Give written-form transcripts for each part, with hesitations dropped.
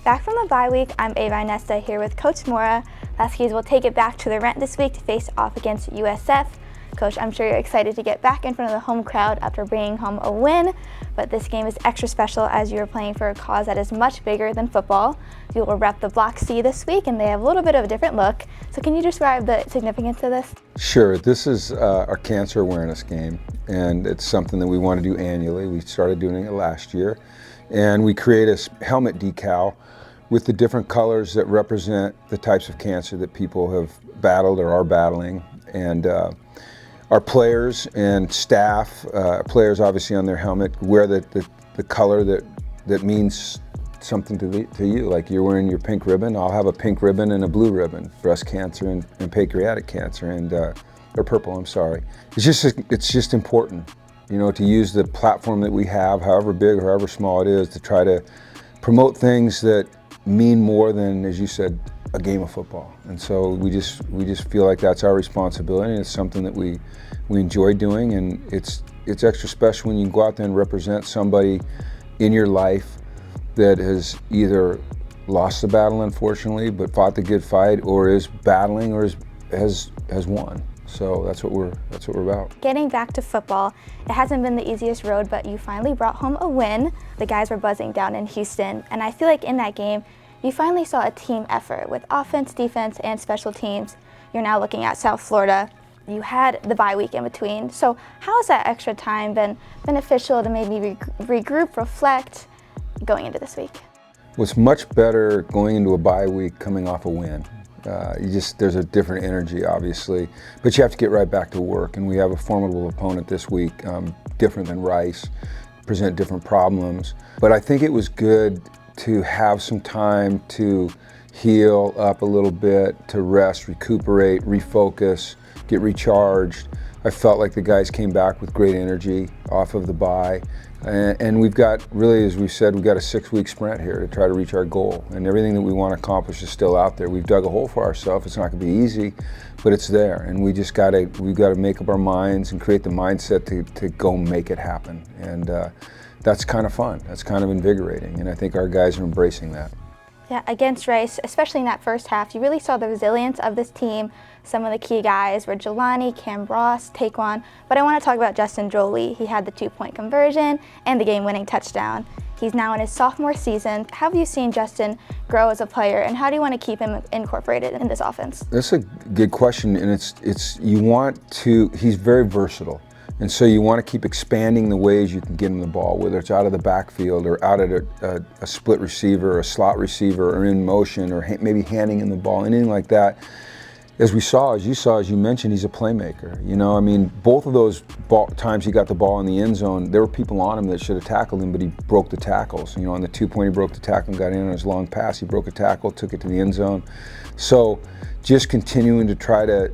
Back from the bye week, I'm Ava Inesta here with Coach Mora. Huskies will take it back to the rent this week to face off against USF. Coach, I'm sure you're excited to get back in front of the home crowd after bringing home a win, but this game is extra special as you are playing for a cause that is much bigger than football. You will rep the Block C this week, and they have a little bit of a different look. So can you describe the significance of this? Sure. This is our cancer awareness game, and it's something that we want to do annually. We started doing it last year, and we create a helmet decal with the different colors that represent the types of cancer that people have battled or are battling. And our players and staff, players obviously on their helmet, wear the color that means something to you. Like you're wearing your pink ribbon, I'll have a pink ribbon and a blue ribbon, breast cancer and pancreatic cancer, and or purple, I'm sorry. It's just important, you know, to use the platform that we have, however big or however small it is, to try to promote things that mean more than, as you said, a game of football. And so we just feel like that's our responsibility, and it's something that we enjoy doing, and it's extra special when you go out there and represent somebody in your life that has either lost the battle, unfortunately, but fought the good fight, or is battling, or has won. So that's what we're about. Getting back to football, it hasn't been the easiest road, but you finally brought home a win. The guys were buzzing down in Houston, and I feel like in that game, you finally saw a team effort with offense, defense, and special teams. You're now looking at South Florida. You had the bye week in between. So how has that extra time been beneficial to maybe regroup, reflect going into this week? Well, it's much better going into a bye week coming off a win. There's a different energy, obviously, but you have to get right back to work. And we have a formidable opponent this week, different than Rice, present different problems. But I think it was good to have some time to heal up a little bit, to rest, recuperate, refocus, get recharged. I felt like the guys came back with great energy off of the bye. And we've got, really, as we've said, we've got a 6-week sprint here to try to reach our goal. And everything that we want to accomplish is still out there. We've dug a hole for ourselves. It's not going to be easy, but it's there. And we've got to make up our minds and create the mindset to go make it happen. And that's kind of fun. That's kind of invigorating. And I think our guys are embracing that. Yeah, against Rice, especially in that first half, you really saw the resilience of this team. Some of the key guys were Jelani, Cam Ross, Taquan, but I want to talk about Justin Jolie. He had the 2-point conversion and the game-winning touchdown. He's now in his sophomore season. How have you seen Justin grow as a player, and how do you want to keep him incorporated in this offense? That's a good question, and he's very versatile. And so you want to keep expanding the ways you can get him the ball, whether it's out of the backfield or out at a split receiver or a slot receiver or in motion or maybe handing him the ball, anything like that. As you mentioned, he's a playmaker. You know, I mean, both of those times he got the ball in the end zone, there were people on him that should have tackled him, but he broke the tackles. You know, on the 2-point, he broke the tackle and got in on his long pass. He broke a tackle, took it to the end zone. So just continuing to try to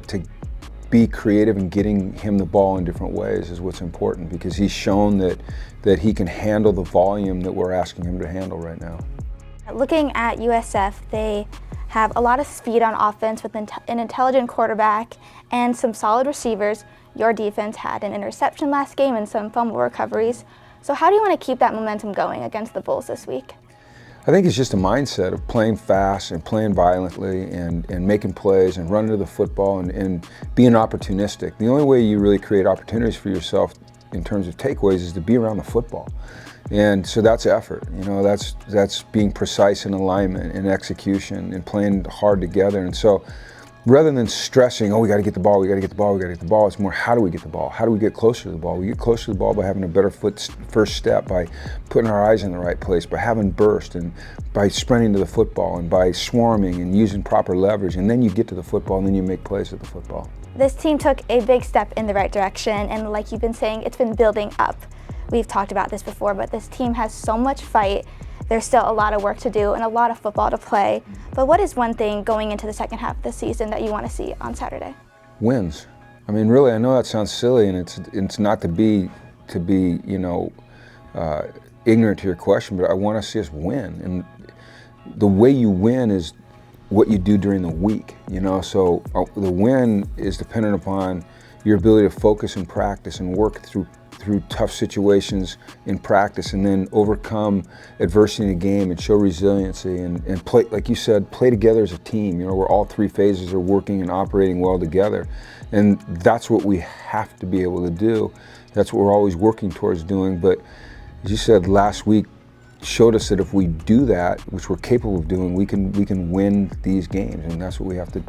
be creative and getting him the ball in different ways is what's important, because he's shown that he can handle the volume that we're asking him to handle right now. Looking at USF, they have a lot of speed on offense with an intelligent quarterback and some solid receivers. Your defense had an interception last game and some fumble recoveries. So how do you want to keep that momentum going against the Bulls this week? I think it's just a mindset of playing fast and playing violently and making plays and running to the football and being opportunistic. The only way you really create opportunities for yourself in terms of takeaways is to be around the football. And so that's effort, you know, that's being precise in alignment and execution and playing hard together. And so rather than stressing, oh, we got to get the ball, it's more, how do we get the ball? How do we get closer to the ball? We get closer to the ball by having a better first step, by putting our eyes in the right place, by having burst, and by sprinting to the football, and by swarming and using proper leverage. And then you get to the football, and then you make plays with the football. This team took a big step in the right direction, and like you've been saying, it's been building up. We've talked about this before, but this team has so much fight. There's still a lot of work to do and a lot of football to play. But what is one thing going into the second half of the season that you want to see on Saturday? Wins. I mean, really, I know that sounds silly, and it's not to be you know, ignorant to your question, but I want to see us win. And the way you win is what you do during the week, you know. So the win is dependent upon your ability to focus and practice and work through through tough situations in practice and then overcome adversity in a game and show resiliency and play, like you said, play together as a team, you know, where all three phases are working and operating well together. And that's what we have to be able to do. That's what we're always working towards doing. But as you said, last week showed us that if we do that, which we're capable of doing, we can win these games, and that's what we have to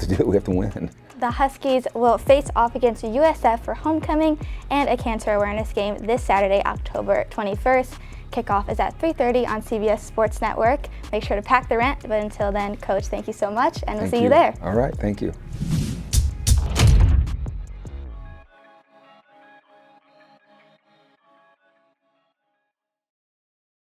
do. We have to win. The Huskies will face off against USF for homecoming and a cancer awareness game this Saturday, October 21st. Kickoff is at 3:30 on CBS Sports Network. Make sure to pack the rent, but until then, Coach, thank you so much, and we'll see you there. All right, thank you.